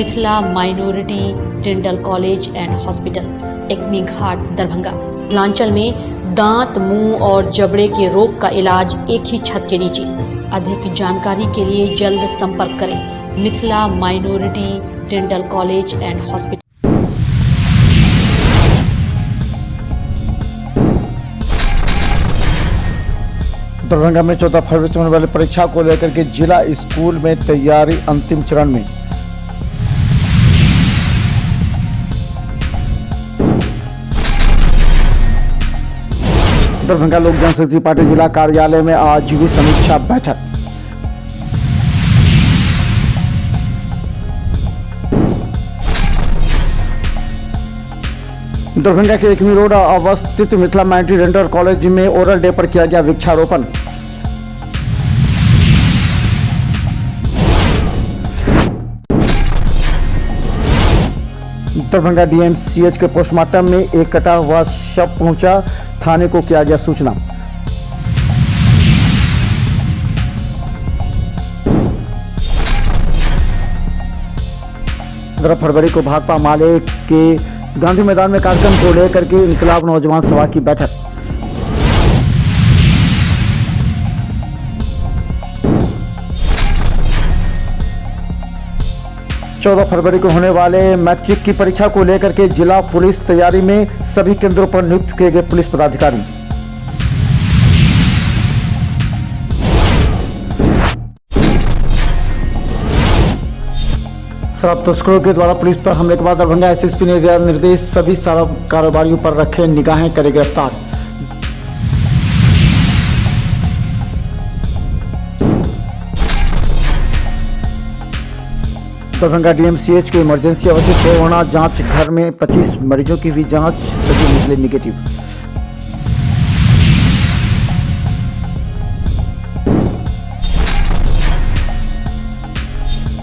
Mithila minority dental college and hospital, Ekmi Ghat, Darbhanga. Mithilanchal में दांत, मुंह और जबड़े के रोग का इलाज एक ही छत के नीचे। अधिक जानकारी के लिए जल्द संपर्क करें Mithila minority dental college and hospital. Darbhanga में 14 फरवरी से होने वाली परीक्षा को लेकर के जिला स्कूल में तैयारी अंतिम चरण में। दरभंगा लोक जनशक्ति पार्टी जिला कार्यालय में आज हुई समीक्षा बैठक। दरभंगा के एकमी रोड अवस्थित मिथिला माइनॉरिटी डेंटल कॉलेज में ओरल डे पर किया गया वृक्षारोपण। दरभंगा डीएमसीएच के पोस्टमार्टम में एक कटा हुआ शव पहुंचा, थाने को किया गया सूचना। फरवरी को भाकपा माले के गांधी मैदान में कार्यक्रम को लेकर के इनकलाब नौजवान सभा की बैठक। चौदह फरवरी को होने वाले मैट्रिक की परीक्षा को लेकर के जिला पुलिस तैयारी में, सभी केंद्रों पर नियुक्त किए गए पुलिस पदाधिकारी। शराब तस्करों के द्वारा पुलिस पर हमले के बाद दरभंगा एसएसपी ने दिया निर्देश, सभी शराब कारोबारियों पर रखे निगाहें, करे गिरफ्तार। दरभंगा डीएमसीएच के इमरजेंसी अवस्थित कोरोना जांच घर में 25 मरीजों की हुई जांच, सभी निकले निगेटिव।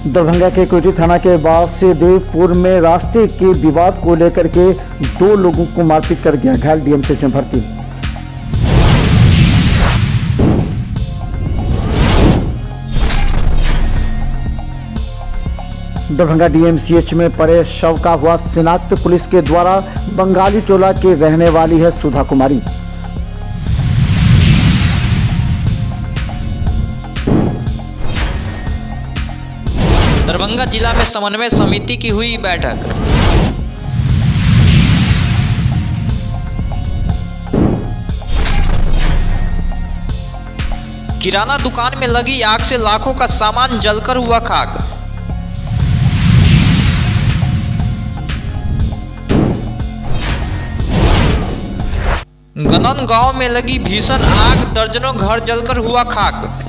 दरभंगा के कोटी थाना के बाद से देवपुर में रास्ते के विवाद को लेकर के 2 लोगों को मारपीट कर गया घायल, डीएमसीएच में भर्ती। दरभंगा डीएमसीएच में पड़े शव का हुआ शिनाख्त, पुलिस के द्वारा बंगाली टोला के रहने वाली है सुधा कुमारी। दरभंगा जिला में समन्वय समिति की हुई बैठक। किराना दुकान में लगी आग से लाखों का सामान जलकर हुआ खाक। गनन गांव में लगी भीषण आग, दर्जनों घर जलकर हुआ खाक।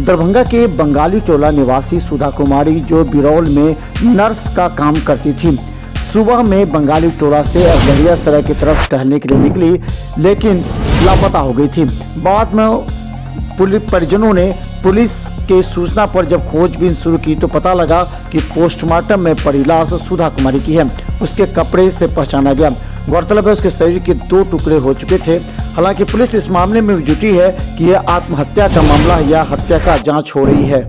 दरभंगा के बंगाली टोला निवासी सुधा कुमारी, जो बिरौल में नर्स का काम करती थी, सुबह में बंगाली टोला से अजहरिया सराय की तरफ टहलने के लिए निकली, लेकिन लापता हो गई थी। बाद में पुलिस परिजनों ने पुलिस के सूचना पर जब खोजबीन शुरू की तो पता लगा कि पोस्टमार्टम में पड़ी लाश सुधा कुमारी की है। उसके कपड़े से पहचाना गया। गौरतलब है उसके शरीर के 2 टुकड़े हो चुके थे। हालांकि पुलिस इस मामले में जुटी है कि यह आत्महत्या का मामला या हत्या का जांच हो रही है।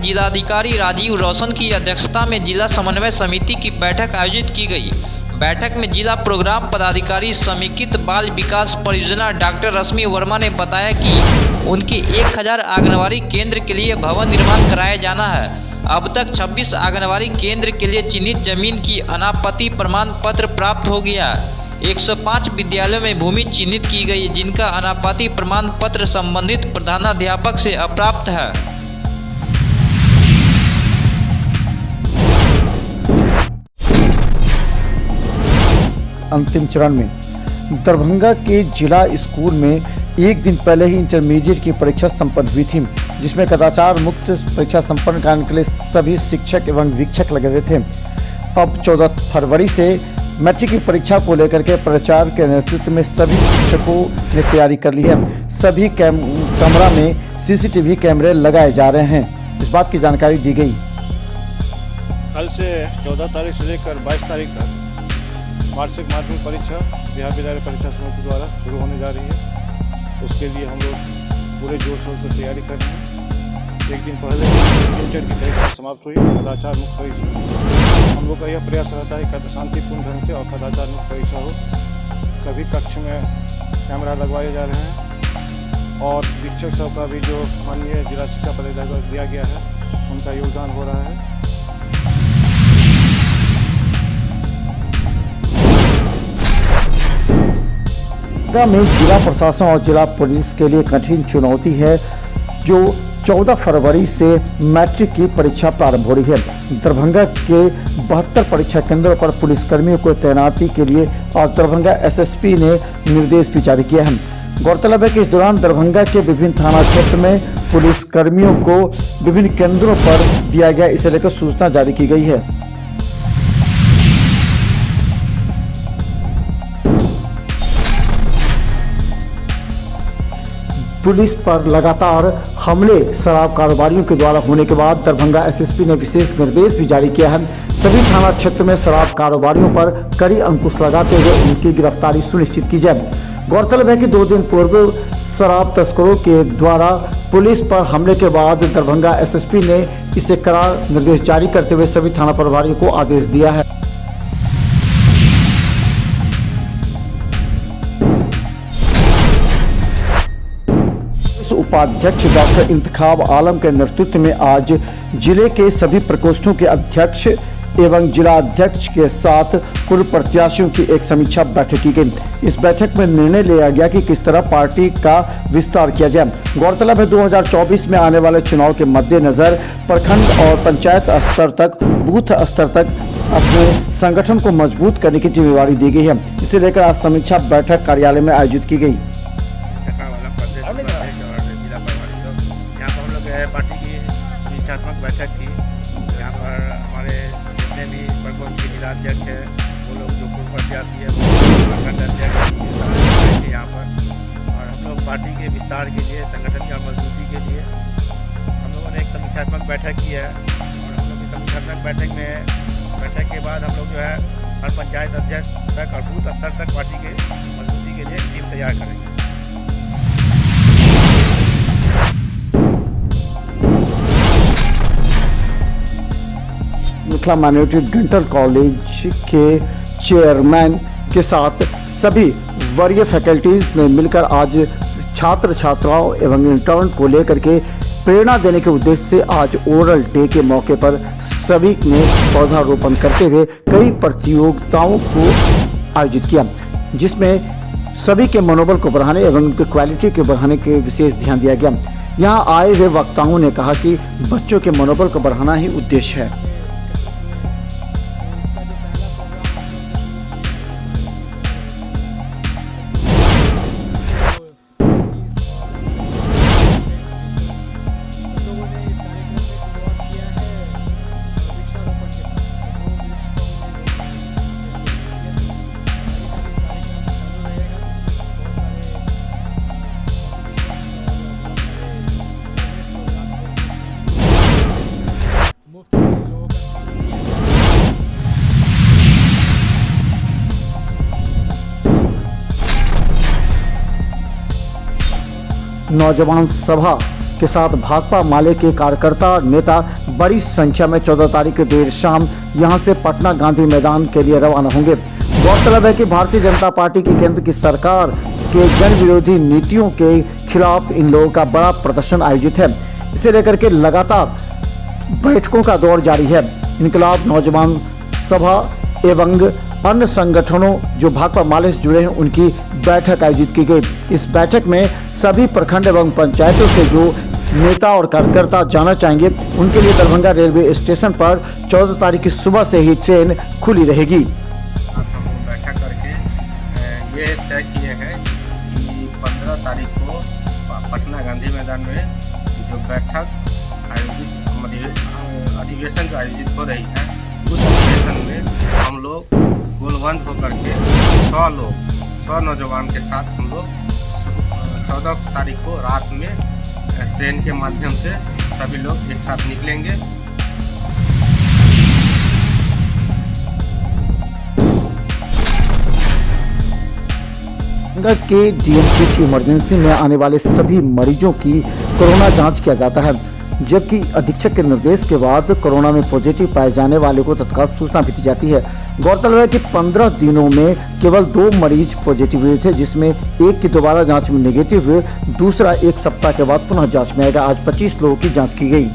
जिलाधिकारी राजीव रोशन की अध्यक्षता में जिला समन्वय समिति की बैठक आयोजित की गई। बैठक में जिला प्रोग्राम पदाधिकारी समेकित बाल विकास परियोजना डॉक्टर रश्मि वर्मा ने बताया कि उनके 1000 आंगनबाड़ी केंद्र के लिए भवन निर्माण कराया जाना है। अब तक 26 आंगनबाड़ी केंद्र के लिए चिन्हित जमीन की अनापत्ति प्रमाण पत्र प्राप्त हो गया। 105 विद्यालयों में भूमि चिन्हित की गई, जिनका अनापत्ति प्रमाण पत्र संबंधित प्रधानाध्यापक से अप्राप्त है। अंतिम चरण में दरभंगा के जिला स्कूल में एक दिन पहले ही इंटरमीडिएट की परीक्षा संपन्न हुई थी, जिसमें कदाचार मुक्त परीक्षा संपन्न कराने के लिए सभी शिक्षक एवं वीक्षक लगे हुए थे। अब 14 फरवरी से मैट्रिक की परीक्षा को लेकर के प्राचार्य के नेतृत्व में सभी शिक्षकों ने तैयारी कर ली है। सभी कमरा में सीसीटीवी कैमरे लगाए जा रहे हैं, इस बात की जानकारी दी गई। कल से 14 तारीख से लेकर 22 तारीख तक वार्षिक माध्यमिक परीक्षा बिहार विद्यालय परीक्षा समिति द्वारा शुरू होने जा रही है। उसके लिए हम लोग पूरे जोर शोर से तैयारी कर रहे हैं। एक दिन पहले इंटर की परीक्षा समाप्त हुई, कदाचार मुक्त परीक्षा। हम लोग का यह प्रयास रहता है कि शांतिपूर्ण ढंग से और कदाचार मुक्त परीक्षा हो। सभी कक्ष में कैमरा लगवाए जा रहे हैं और शिक्षक सब का भी जो माननीय जिला शिक्षा पदाधिकारी दिया गया है उनका योगदान हो रहा है। में जिला प्रशासन और जिला पुलिस के लिए कठिन चुनौती है जो 14 फरवरी से मैट्रिक की परीक्षा प्रारंभ हो रही है। दरभंगा के 72 परीक्षा केंद्रों पर पुलिसकर्मियों को तैनाती के लिए और दरभंगा एसएसपी ने निर्देश भी जारी किया है। गौरतलब है कि इस दौरान दरभंगा के विभिन्न थाना क्षेत्र में पुलिसकर्मियों को विभिन्न केंद्रों पर दिया गया, इसे लेकर सूचना जारी की गई है। पुलिस पर लगातार हमले शराब कारोबारियों के द्वारा होने के बाद दरभंगा एसएसपी ने विशेष निर्देश भी जारी किया है। सभी थाना क्षेत्र में शराब कारोबारियों पर कड़ी अंकुश लगाते हुए उनकी गिरफ्तारी सुनिश्चित की जाए। गौरतलब है कि 2 दिन पूर्व शराब तस्करों के द्वारा पुलिस पर हमले के बाद दरभंगा एसएसपी ने इसे कड़ा निर्देश जारी करते हुए सभी थाना प्रभारियों को आदेश दिया है। उपाध्यक्ष डॉक्टर इंतखाब आलम के नेतृत्व में आज जिले के सभी प्रकोष्ठों के अध्यक्ष एवं जिला अध्यक्ष के साथ पूर्व प्रत्याशियों की एक समीक्षा बैठक की गई। इस बैठक में निर्णय लिया गया कि किस तरह पार्टी का विस्तार किया जाए। गौरतलब है 2024 में आने वाले चुनाव के मद्देनजर प्रखंड और पंचायत स्तर तक, बूथ स्तर तक अपने संगठन को मजबूत करने की जिम्मेवारी दी गई है। इसे लेकर आज समीक्षा बैठक कार्यालय में आयोजित की गई। पार्टी की समीक्षात्मक बैठक थी। यहाँ पर हमारे जितने भी प्रकोष्ठ के जिला अध्यक्ष है, वो लोग जो पूर्व प्रत्याशी है, वो प्रखंड अध्यक्ष थे यहाँ पर। और हम लोग पार्टी के विस्तार के लिए, संगठन की मजबूती के लिए हम लोगों ने एक समीक्षात्मक बैठक की है। और हम लोग इस समीक्षात्मक बैठक के बाद हम लोग जो है हर पंचायत अध्यक्ष तक और बूथ स्तर तक पार्टी के मजबूती के लिए एक टीम तैयार करेंगे। मिथिला माइनॉरिटी डेंटल कॉलेज के चेयरमैन के साथ सभी वरीय फैकल्टीज ने मिलकर आज छात्र छात्राओं एवं इंटर्न को लेकर के प्रेरणा देने के उद्देश्य से आज ओरल डे के मौके पर सभी ने पौधारोपण करते हुए कई प्रतियोगिताओं को आयोजित किया, जिसमें सभी के मनोबल को बढ़ाने एवं उनकी क्वालिटी को बढ़ाने के विशेष ध्यान दिया गया। यहाँ आए हुए वक्ताओं ने कहा कि बच्चों के मनोबल को बढ़ाना ही उद्देश्य है। नौजवान सभा के साथ भाकपा माले के कार्यकर्ता नेता बड़ी संख्या में 14 तारीख को देर शाम यहां से पटना गांधी मैदान के लिए रवाना होंगे। गौरतलब है कि भारतीय जनता पार्टी की केंद्र की सरकार के जन विरोधी नीतियों के खिलाफ इन लोगों का बड़ा प्रदर्शन आयोजित है। इसे लेकर के लगातार बैठकों का दौर जारी है। इनकलाब नौजवान सभा एवं अन्य संगठनों जो भाकपा माले से जुड़े हैं उनकी बैठक आयोजित की गई। इस बैठक में सभी प्रखंड एवं पंचायतों से जो नेता और कार्यकर्ता जाना चाहेंगे उनके लिए दरभंगा रेलवे स्टेशन पर 14 तारीख की सुबह से ही ट्रेन खुली रहेगी। हम बैठक करके ये तय किए हैं कि 15 तारीख को पटना गांधी मैदान में जो बैठक अधिवेशन जो आयोजित हो रही है उस अधिवेशन में हम लोग गोलबंद होकर के 100 नौजवान के साथ हम लोग 14 तारीख को रात में ट्रेन के माध्यम से सभी लोग एक साथ निकलेंगे। दरभंगा के डीएमसीएच इमरजेंसी में आने वाले सभी मरीजों की कोरोना जांच किया जाता है, जबकि अधीक्षक के निर्देश के बाद कोरोना में पॉजिटिव पाए जाने वाले को तत्काल सूचना भी दी जाती है। गौरतलब है कि 15 दिनों में केवल 2 मरीज पॉजिटिव हुए थे, जिसमें एक की दोबारा जांच में नेगेटिव हुए, दूसरा 1 सप्ताह के बाद पुनः जांच में आएगा। आज 25 लोगों की जाँच की गई।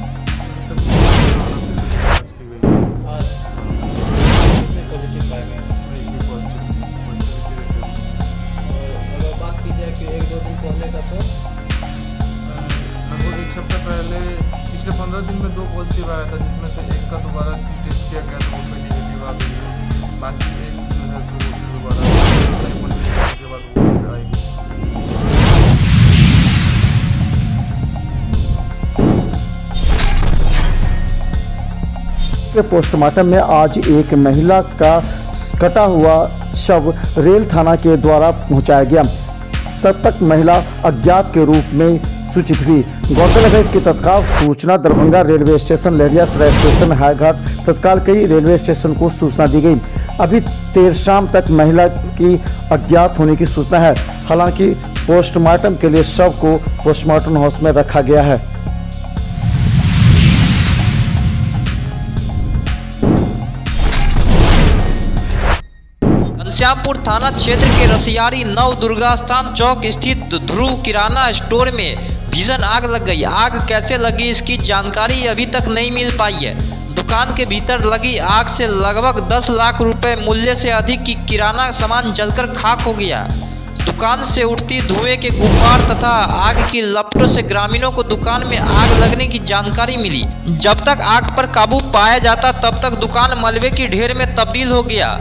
लगभग 1 हफ्ते पहले पिछले 15 दिन में 2 पॉजिटिव आया था, जिसमें से एक का दोबारा टेस्ट किया गया तो उसमें नेगेटिव आ गई। बाकी एक जो है दोबारा के बाद वो आएगी। पोस्टमार्टम में आज एक महिला का कटा हुआ शव रेल थाना के द्वारा पहुंचाया गया। तब तक महिला अज्ञात के रूप में सूचित हुई। गौरतलब है इसकी तत्काल सूचना Darbhanga railway station, Laheriasarai station, Haighat तत्काल कई रेलवे स्टेशन को सूचना दी गई। अभी देर शाम तक महिला की अज्ञात होने की सूचना है। हालांकि पोस्टमार्टम के लिए शव को पोस्टमार्टम हाउस में रखा गया है। घनश्यामपुर थाना क्षेत्र के रसियारी नव दुर्गा स्थान चौक स्थित ध्रुव किराना स्टोर में भीषण आग लग गई। आग कैसे लगी इसकी जानकारी अभी तक नहीं मिल पाई है। दुकान के भीतर लगी आग से लगभग 10 लाख रुपए मूल्य से अधिक की किराना सामान जलकर खाक हो गया। दुकान से उठती धुएं के गुब्बार तथा आग की लपटों से ग्रामीणों को दुकान में आग लगने की जानकारी मिली। जब तक आग पर काबू पाया जाता तब तक दुकान मलबे की ढेर में तब्दील हो गया।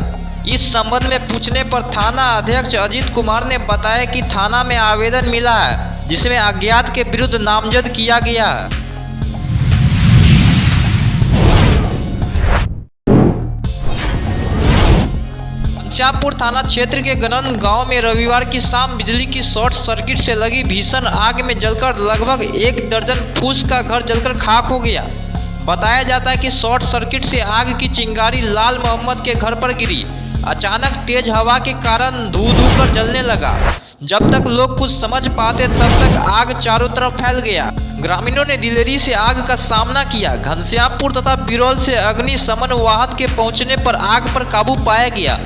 इस संबंध में पूछने पर थाना अध्यक्ष अजीत कुमार ने बताया कि थाना में आवेदन मिला है, जिसमें अज्ञात के विरुद्ध नामजद किया गया है। घनश्यामपुर थाना क्षेत्र के गनन गांव में रविवार की शाम बिजली की शॉर्ट सर्किट से लगी भीषण आग में जलकर लगभग 1 दर्जन फूस का घर जलकर खाक हो गया। बताया जाता है कि शॉर्ट सर्किट से आग की चिंगारी लाल मोहम्मद के घर पर गिरी। अचानक तेज हवा के कारण धू कर जलने लगा। जब तक लोग कुछ समझ पाते तब तक आग चारों तरफ फैल गया। ग्रामीणों ने दिलेरी से आग का सामना किया। घनश्यामपुर तथा बिरौल से अग्निशमन वाहन के पहुंचने पर आग पर काबू पाया गया।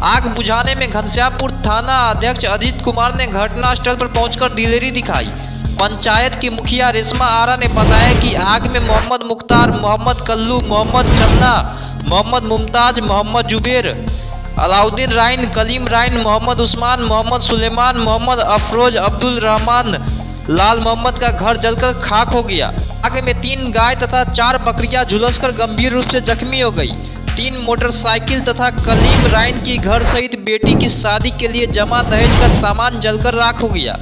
आग बुझाने में घनश्यामपुर थाना अध्यक्ष अजीत कुमार ने घटनास्थल पर पहुंचकर दिलेरी दिखाई। पंचायत की मुखिया रेशमा आरा ने बताया कि आग में मोहम्मद मुख्तार, मोहम्मद कल्लू, मोहम्मद चन्ना, मोहम्मद मुमताज, मोहम्मद जुबेर, अलाउद्दीन राइन, कलीम राइन, मोहम्मद उस्मान, मोहम्मद सुलेमान, मोहम्मद अफरोज, अब्दुल रहमान, लाल मोहम्मद का घर जलकर खाक हो गया। आग में 3 गाय तथा 4 बकरियां झुलसकर गंभीर रूप से जख्मी हो गई। 3 मोटरसाइकिल तथा कलीम राइन की घर सहित बेटी की शादी के लिए जमा दहेज का सामान जलकर राख हो गया।